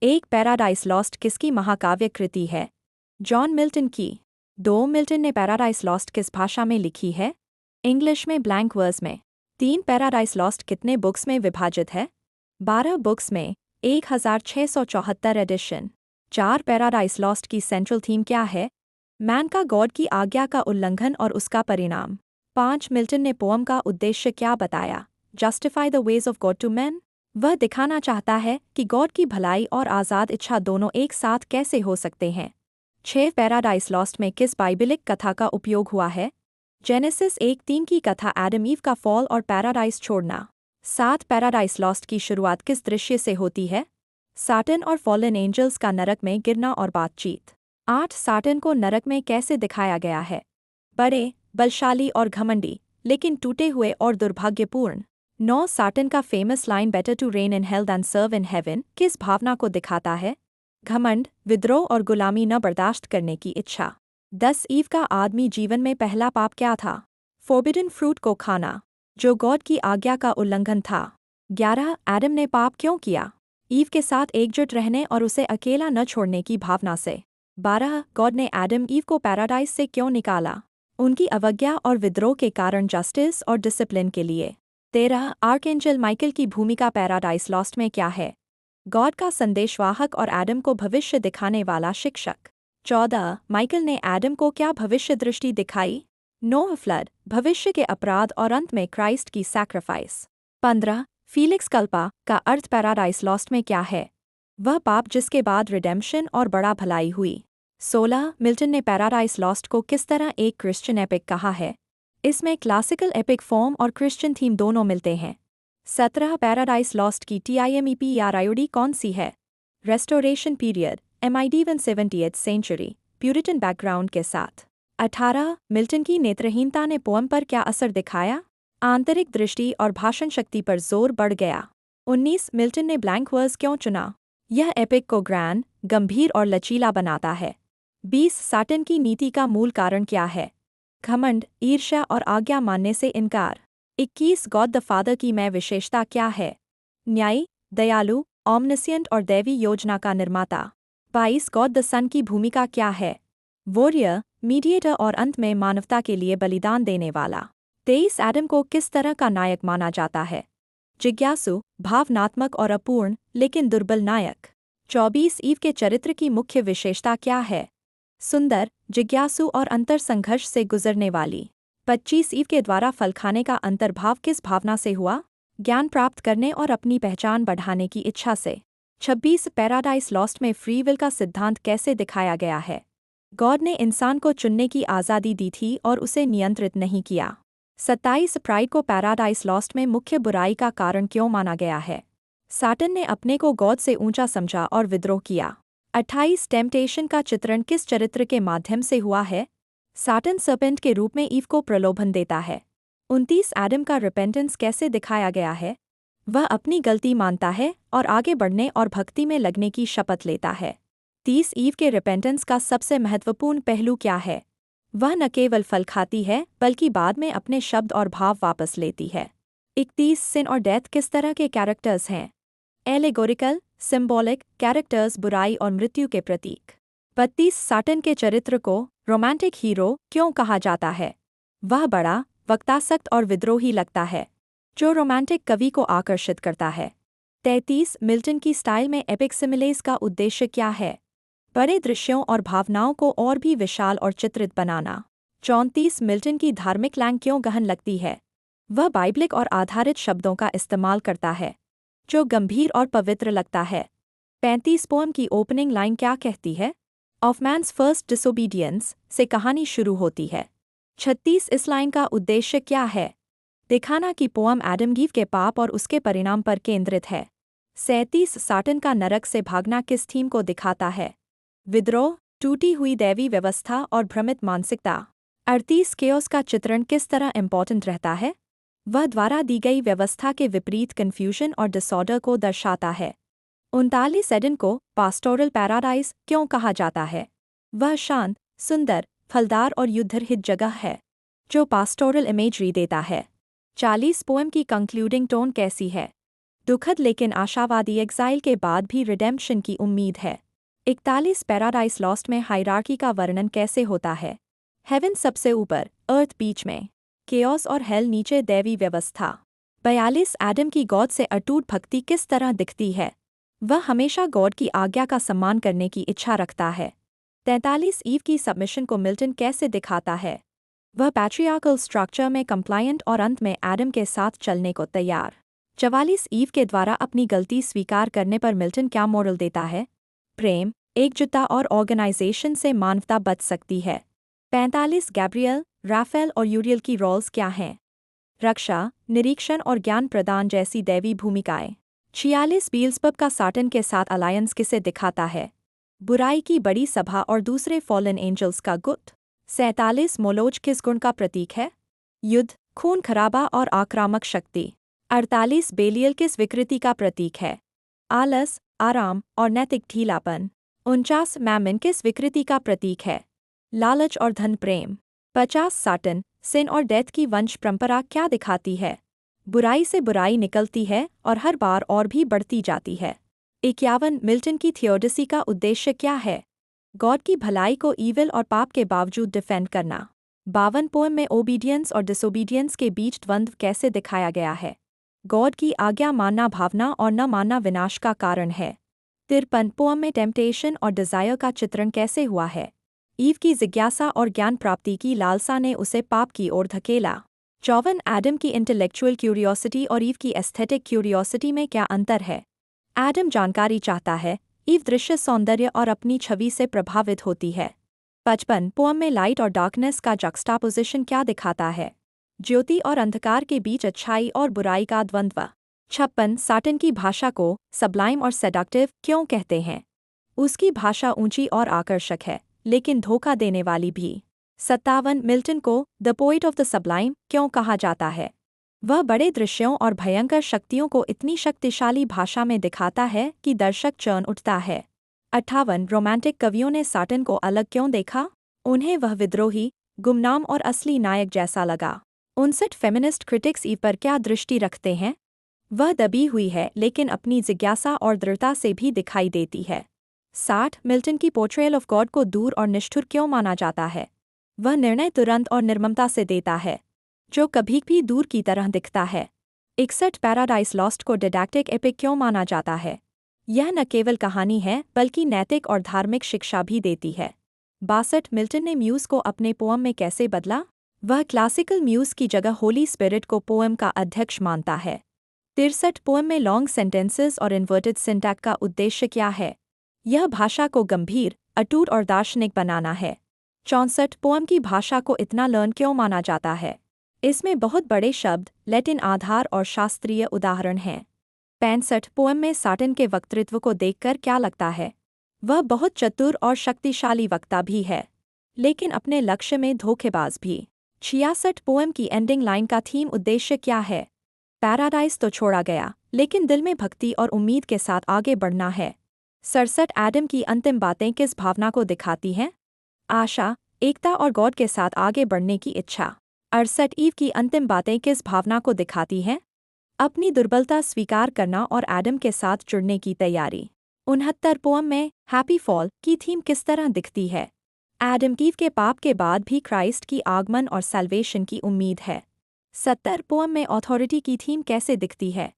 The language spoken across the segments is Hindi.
एक पैराडाइस लॉस्ट किसकी महाकाव्य कृति है? जॉन मिल्टन की। 2 मिल्टन ने पैराडाइस लॉस्ट किस भाषा में लिखी है? इंग्लिश में, ब्लैंक वर्स में। 3 पैराडाइस लॉस्ट कितने बुक्स में विभाजित है? 12 बुक्स में, 1674 एडिशन। 4 पैराडाइस लॉस्ट की सेंट्रल थीम क्या है? मैन का गॉड की आज्ञा का उल्लंघन और उसका परिणाम। 5 मिल्टन ने पोअम का उद्देश्य क्या बताया? Justify the ways of God to man. वह दिखाना चाहता है कि गॉड की भलाई और आज़ाद इच्छा दोनों एक साथ कैसे हो सकते हैं। 6 पैराडाइस लॉस्ट में किस बाइबिलिक कथा का उपयोग हुआ है? जेनेसिस 1:3 की कथा एडम ईव का फॉल और पैराडाइस छोड़ना। 7 पैराडाइस लॉस्ट की शुरुआत किस दृश्य से होती है? साटन और फॉलन एंजल्स का नरक में गिरना और बातचीत। 8 साटन को नरक में कैसे दिखाया गया है? बड़े, बलशाली और घमंडी, लेकिन टूटे हुए और दुर्भाग्यपूर्ण। 9 साटन का famous line better to reign in hell than serve in heaven किस भावना को दिखाता है? घमंड, विद्रोह और गुलामी न बर्दाश्त करने की इच्छा। 10 ईव का आदमी जीवन में पहला पाप क्या था? फोरबिडन फ्रूट को खाना, जो गॉड की आज्ञा का उल्लंघन था। 11 एडम ने पाप क्यों किया? ईव के साथ एकजुट रहने और उसे अकेला न छोड़ने की भावना से। 12 गॉड ने एडम ईव को पैराडाइस से क्यों निकाला? उनकी अवज्ञा और विद्रोह के कारण, जस्टिस और डिसिप्लिन के लिए। 13 आर्कएंजल माइकल की भूमिका पैराडाइस लॉस्ट में क्या है? गॉड का संदेशवाहक और एडम को भविष्य दिखाने वाला शिक्षक। 14 माइकल ने एडम को क्या भविष्य दृष्टि दिखाई? नोह फ्लड, भविष्य के अपराध और अंत में क्राइस्ट की सैक्रिफाइस। 15 फीलिक्स कल्पा का अर्थ पैराडाइस लॉस्ट में क्या है? वह पाप जिसके बाद रिडेम्पशन और बड़ा भलाई हुई। 16 मिल्टन ने पैराडाइस लॉस्ट को किस तरह एक क्रिश्चियन एपिक कहा है? इसमें क्लासिकल एपिक फॉर्म और क्रिश्चियन थीम दोनों मिलते हैं। 17 पैराडाइस लॉस्ट की TIMEP या रायोडी कौन सी है? Restoration period, MID 170th century, puritan background के साथ। 18 मिल्टन की नेत्रहीनता ने पोअम पर क्या असर दिखाया? आंतरिक दृष्टि और भाषण शक्ति पर जोर बढ़ गया। 19 मिल्टन ने ब्लैंक वर्स क्यों चुना? यह एपिक को ग्रैंड, गंभीर और लचीला बनाता है। 20 साटन की नीति का मूल कारण क्या है? घमंड, ईर्ष्या और आज्ञा मानने से इनकार। 21 गॉड द फादर की मैं विशेषता क्या है? न्यायी, दयालु, ऑमनिसिएंट और दैवी योजना का निर्माता। 22 गॉड द सन की भूमिका क्या है? वॉरियर, मीडिएटर और अंत में मानवता के लिए बलिदान देने वाला। 23 एडम को किस तरह का नायक माना जाता है? जिज्ञासु, भावनात्मक और अपूर्ण लेकिन दुर्बल नायक। 24 ईव के चरित्र की मुख्य विशेषता क्या है? सुंदर, जिज्ञासु और अंतर संघर्ष से गुजरने वाली। 25 ईव के द्वारा फल खाने का अंतर्भाव किस भावना से हुआ? ज्ञान प्राप्त करने और अपनी पहचान बढ़ाने की इच्छा से। 26 पैराडाइस लॉस्ट में फ्री विल का सिद्धांत कैसे दिखाया गया है? गॉड ने इंसान को चुनने की आज़ादी दी थी और उसे नियंत्रित नहीं किया। 27 प्राइड को पैराडाइस लॉस्ट में मुख्य बुराई का कारण क्यों माना गया है? साटन ने अपने को गॉड से ऊंचा समझा और विद्रोह किया। 28 टेम्पटेशन का चित्रण किस चरित्र के माध्यम से हुआ है? साटन सर्पेंट के रूप में ईव को प्रलोभन देता है। 29 एडम का रिपेंटेंस कैसे दिखाया गया है? वह अपनी गलती मानता है और आगे बढ़ने और भक्ति में लगने की शपथ लेता है। 30 ईव के रिपेंटेंस का सबसे महत्वपूर्ण पहलू क्या है? वह न केवल फल खाती है बल्कि बाद में अपने शब्द और भाव वापस लेती है। 31 सिन और डेथ किस तरह के कैरेक्टर्स हैं? एलेगोरिकल, सिंबॉलिक कैरेक्टर्स, बुराई और मृत्यु के प्रतीक। 32 साटन के चरित्र को रोमांटिक हीरो क्यों कहा जाता है? वह बड़ा, वक्तासक्त और विद्रोही लगता है, जो रोमांटिक कवि को आकर्षित करता है। 33 मिल्टन की स्टाइल में एपिक सिमिलेस का उद्देश्य क्या है? बड़े दृश्यों और भावनाओं को और भी विशाल और चित्रित बनाना। 34 मिल्टन की धार्मिक लैंग क्यों गहन लगती है? वह बाइबलिक और आधारित शब्दों का इस्तेमाल करता है, जो गंभीर और पवित्र लगता है। 35 पोएम की ओपनिंग लाइन क्या कहती है? ऑफ मैन्स फर्स्ट डिसोबीडियंस से कहानी शुरू होती है। 36 इस लाइन का उद्देश्य क्या है? दिखाना कि पोएम एडम ईव के पाप और उसके परिणाम पर केंद्रित है। 37 साटन का नरक से भागना किस थीम को दिखाता है? विद्रोह, टूटी हुई दैवी व्यवस्था और भ्रमित मानसिकता। 38 केओस का चित्रण किस तरह इम्पॉर्टेंट रहता है? वह द्वारा दी गई व्यवस्था के विपरीत कन्फ्यूजन और डिसऑर्डर को दर्शाता है। 39 एडन को पास्टोरल पैराडाइस क्यों कहा जाता है? वह शांत, सुंदर, फलदार और युद्धरहित जगह है, जो पास्टोरल इमेजरी देता है। 40 पोएम की कंक्लूडिंग टोन कैसी है? दुखद लेकिन आशावादी एग्जाइल के बाद भी रिडेम्पशन की उम्मीद है। 41 पैराडाइस लॉस्ट में हायरार्की का वर्णन कैसे होता है? हेवन सबसे ऊपर, अर्थ बीच में, केओस और हेल नीचे, दैवी व्यवस्था। 42 एडम की गॉड से अटूट भक्ति किस तरह दिखती है? वह हमेशा गॉड की आज्ञा का सम्मान करने की इच्छा रखता है। 43 ईव की सबमिशन को मिल्टन कैसे दिखाता है? वह पैट्रियार्कल स्ट्रक्चर में कंप्लायंट और अंत में एडम के साथ चलने को तैयार। 44 ईव के द्वारा अपनी गलती स्वीकार करने पर मिल्टन क्या मॉरल देता है? प्रेम, एकजुटता और ऑर्गेनाइजेशन से मानवता बच सकती है। 45 गैब्रियल, राफेल और यूरियल की रोल्स क्या हैं? रक्षा, निरीक्षण और ज्ञान प्रदान जैसी दैवी भूमिकाएं। 46 बील्ज़बब का साटन के साथ अलायंस किसे दिखाता है? बुराई की बड़ी सभा और दूसरे फॉलन एंजल्स का गुट। 47 मोलोज किस गुण का प्रतीक है? युद्ध, खून खराबा और आक्रामक शक्ति। 48 बेलियल किस विकृति का प्रतीक है? आलस, आराम और नैतिक ढीलापन। 49 मैमन किस विकृति का प्रतीक है? लालच और धन प्रेम। 50 साटन, सिन और डेथ की वंश परंपरा क्या दिखाती है? बुराई से बुराई निकलती है और हर बार और भी बढ़ती जाती है। 51 मिल्टन की थियोडिसी का उद्देश्य क्या है? गॉड की भलाई को ईविल और पाप के बावजूद डिफेंड करना। 52 पोएम में ओबीडियंस और डिसोबीडियंस के बीच द्वंद्व कैसे दिखाया गया है? गॉड की आज्ञा मानना भावना और न मानना विनाश का कारण है। 53 पोएम में टेम्पटेशन और डिजायर का चित्रण कैसे हुआ है? ईव की जिज्ञासा और ज्ञान प्राप्ति की लालसा ने उसे पाप की ओर धकेला। 54 एडम की इंटेलेक्चुअल क्यूरियोसिटी और ईव की एस्थेटिक क्यूरियोसिटी में क्या अंतर है? एडम जानकारी चाहता है, ईव दृश्य सौंदर्य और अपनी छवि से प्रभावित होती है। 55 पोएम में लाइट और डार्कनेस का जक्सटापोजिशन क्या दिखाता है? ज्योति और अंधकार के बीच अच्छाई और बुराई का द्वंद्व। 56 साटन की भाषा को सबलाइम और सेडक्टिव क्यों कहते हैं? उसकी भाषा ऊंची और आकर्षक है, लेकिन धोखा देने वाली भी। 57 मिल्टन को the poet of the Sublime क्यों कहा जाता है? वह बड़े दृश्यों और भयंकर शक्तियों को इतनी शक्तिशाली भाषा में दिखाता है कि दर्शक चौंक उठता है। 58 रोमांटिक कवियों ने साटन को अलग क्यों देखा? उन्हें वह विद्रोही, गुमनाम और असली नायक जैसा लगा। 59 फेमिनिस्ट क्रिटिक्स ईव पर क्या दृष्टि रखते हैं? वह दबी हुई है लेकिन अपनी जिज्ञासा और दृढ़ता से भी दिखाई देती है। 60 मिल्टन की पोर्ट्रेयल ऑफ गॉड को दूर और निष्ठुर क्यों माना जाता है? वह निर्णय तुरंत और निर्ममता से देता है, जो कभी भी दूर की तरह दिखता है। 61 पैराडाइस लॉस्ट को डिडैक्टिक एपिक क्यों माना जाता है? यह न केवल कहानी है बल्कि नैतिक और धार्मिक शिक्षा भी देती है। 62 मिल्टन ने म्यूज़ को अपने पोअम में कैसे बदला? वह क्लासिकल म्यूज़ की जगह होली स्पिरिट को पोएम का अध्यक्ष मानता है। 63 पोएम में लॉन्ग सेंटेंसेस और इन्वर्टेड सिंटैक्स का उद्देश्य क्या है? यह भाषा को गंभीर, अटूट और दार्शनिक बनाना है। 64 पोएम की भाषा को इतना लर्न क्यों माना जाता है? इसमें बहुत बड़े शब्द, लैटिन आधार और शास्त्रीय उदाहरण हैं। 65 पोएम में साटन के वक्तृत्व को देखकर क्या लगता है? वह बहुत चतुर और शक्तिशाली वक्ता भी है, लेकिन अपने लक्ष्य में धोखेबाज भी। 66 पोएम की एंडिंग लाइन का थीम उद्देश्य क्या है? पैराडाइस तो छोड़ा गया, लेकिन दिल में भक्ति और उम्मीद के साथ आगे बढ़ना है। 67 एडम की अंतिम बातें किस भावना को दिखाती हैं? आशा, एकता और गॉड के साथ आगे बढ़ने की इच्छा। 68 ईव की अंतिम बातें किस भावना को दिखाती हैं? अपनी दुर्बलता स्वीकार करना और एडम के साथ जुड़ने की तैयारी। 69 पोएम में हैप्पी फॉल की थीम किस तरह दिखती है? एडम ईव के पाप के बाद भी क्राइस्ट की आगमन और सैल्वेशन की उम्मीद है। 70 पोएम में ऑथोरिटी की थीम कैसे दिखती है?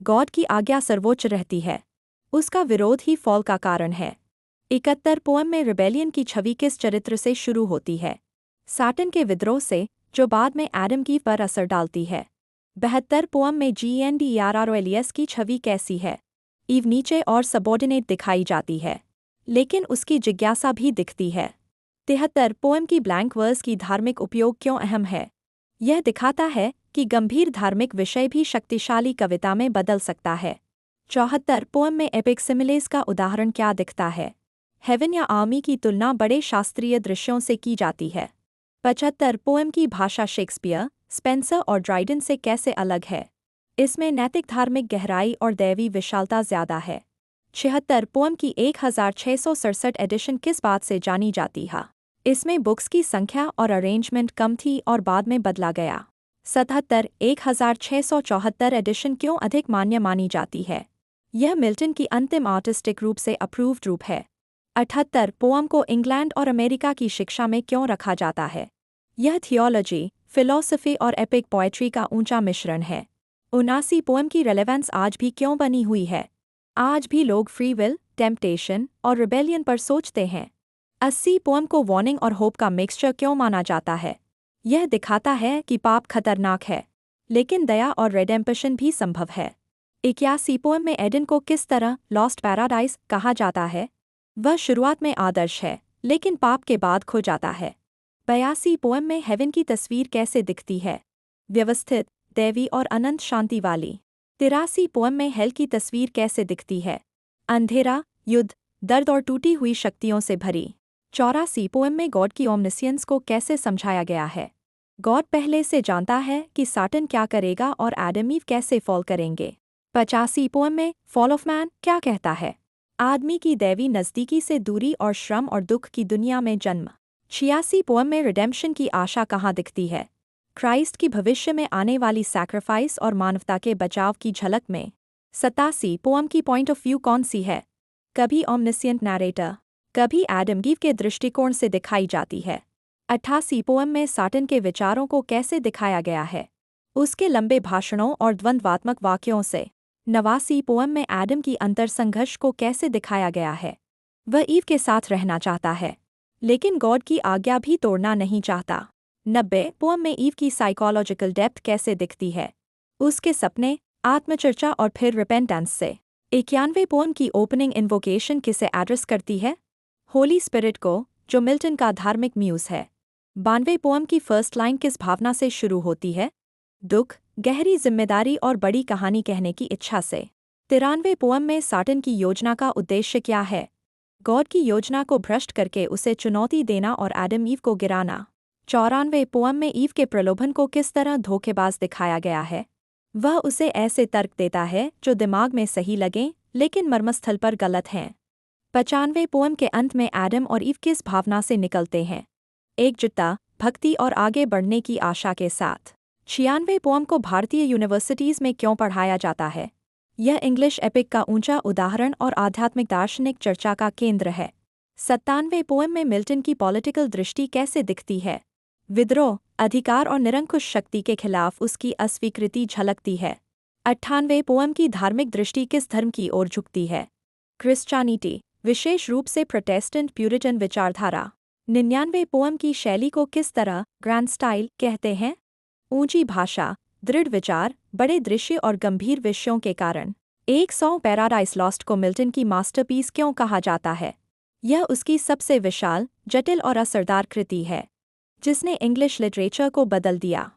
गॉड की आज्ञा सर्वोच्च रहती है, उसका विरोध ही फॉल का कारण है। 71 पोएम में रिबेलियन की छवि किस चरित्र से शुरू होती है? साटन के विद्रोह से, जो बाद में एडम ईव पर असर डालती है। 72 पोएम में GNDRROLES की छवि कैसी है? ईव नीचे और सबॉर्डिनेट दिखाई जाती है, लेकिन उसकी जिज्ञासा भी दिखती है। 73 पोएम की ब्लैंक वर्स की धार्मिक उपयोग क्यों अहम है? यह दिखाता है कि गंभीर धार्मिक विषय भी शक्तिशाली कविता में बदल सकता है। 74 पोएम में एपिक सिमिलेस का उदाहरण क्या दिखता है? हेवन या आर्मी की तुलना बड़े शास्त्रीय दृश्यों से की जाती है। 75 पोएम की भाषा शेक्सपियर, स्पेंसर और ड्राइडन से कैसे अलग है? इसमें नैतिक धार्मिक गहराई और दैवी विशालता ज्यादा है। 76 पोएम की 1667 एडिशन किस बात से जानी जाती है? इसमें बुक्स की संख्या और अरेंजमेंट कम थी और बाद में बदला गया। 77 1674 एडिशन क्यों अधिक मान्य मानी जाती है? यह मिल्टन की अंतिम आर्टिस्टिक रूप से अप्रूव्ड रूप है। 78 पोअम को इंग्लैंड और अमेरिका की शिक्षा में क्यों रखा जाता है? यह थियोलॉजी, फिलॉसफी और एपिक पोएट्री का ऊंचा मिश्रण है। 79 पोएम की रेलेवेंस आज भी क्यों बनी हुई है? आज भी लोग फ्री विल, टेम्पटेशन और रिबेलियन पर सोचते हैं। 80 पोएम को वार्निंग और होप का मिक्सचर क्यों माना जाता है? यह दिखाता है कि पाप खतरनाक है, लेकिन दया और रेडेम्पशन भी संभव है। 81 पोएम में एडन को किस तरह लॉस्ट पैराडाइज कहा जाता है? वह शुरुआत में आदर्श है, लेकिन पाप के बाद खो जाता है। 82 पोएम में हेवन की तस्वीर कैसे दिखती है? व्यवस्थित, दैवी और अनंत शांति वाली। 83 पोएम में हेल की तस्वीर कैसे दिखती है? अंधेरा, युद्ध, दर्द और टूटी हुई शक्तियों से भरी। 84 पोएम में गॉड की ओमनिसियंस को कैसे समझाया गया है? गॉड पहले से जानता है कि साटन क्या करेगा और एडम ईव कैसे फॉल करेंगे। 85 पोएम में फॉल ऑफ मैन क्या कहता है? आदमी की दैवी नज़दीकी से दूरी और श्रम और दुख की दुनिया में जन्म। 86 पोएम में रिडेम्पशन की आशा कहाँ दिखती है? क्राइस्ट की भविष्य में आने वाली सैक्रिफाइस और मानवता के बचाव की झलक में। 87 पोएम की पॉइंट ऑफ व्यू कौन सी है? कभी ओमनिसियंट नैरेटर, कभी एडम ईव के दृष्टिकोण से दिखाई जाती है। 88 पोएम में साटन के विचारों को कैसे दिखाया गया है? उसके लंबे भाषणों और द्वंद्वात्मक वाक्यों से। 89 पोएम में एडम की अंतरसंघर्ष को कैसे दिखाया गया है? वह ईव के साथ रहना चाहता है, लेकिन गॉड की आज्ञा भी तोड़ना नहीं चाहता। 90 पोएम में ईव की साइकोलॉजिकल डेप्थ कैसे दिखती है? उसके सपने, आत्मचर्चा और फिर रिपेंटेंस से। 91 पोएम की ओपनिंग इन्वोकेशन किसे एड्रेस करती है? होली स्पिरिट को, जो मिल्टन का धार्मिक म्यूज है। 92 पोएम की फर्स्ट लाइन किस भावना से शुरू होती है? दुख, गहरी जिम्मेदारी और बड़ी कहानी कहने की इच्छा से। 93 पोएम में साटन की योजना का उद्देश्य क्या है? गॉड की योजना को भ्रष्ट करके उसे चुनौती देना और एडम ईव को गिराना। 94 पोएम में ईव के प्रलोभन को किस तरह धोखेबाज दिखाया गया है? वह उसे ऐसे तर्क देता है जो दिमाग में सही लगें, लेकिन मर्मस्थल पर गलत हैं। 95 पोएम के अंत में एडम और ईव किस भावना से निकलते हैं? एकजुटता, भक्ति और आगे बढ़ने की आशा के साथ। 96 पोएम को भारतीय यूनिवर्सिटीज़ में क्यों पढ़ाया जाता है? यह इंग्लिश एपिक का ऊंचा उदाहरण और आध्यात्मिक दार्शनिक चर्चा का केंद्र है। 97 पोएम में मिल्टन की पॉलिटिकल दृष्टि कैसे दिखती है? विद्रोह, अधिकार और निरंकुश शक्ति के खिलाफ उसकी अस्वीकृति झलकती है। 98 पोएम की धार्मिक दृष्टि किस धर्म की ओर झुकती है? क्रिश्चियनिटी, विशेष रूप से प्रोटेस्टेंट प्यूरिटन विचारधारा। 99 पोएम की शैली को किस तरह ग्रैंड स्टाइल कहते हैं? ऊंची भाषा, दृढ़ विचार, बड़े दृश्य और गंभीर विषयों के कारण। 100 पैराडाइज लॉस्ट को मिल्टन की मास्टरपीस क्यों कहा जाता है? यह उसकी सबसे विशाल, जटिल और असरदार कृति है, जिसने इंग्लिश लिटरेचर को बदल दिया।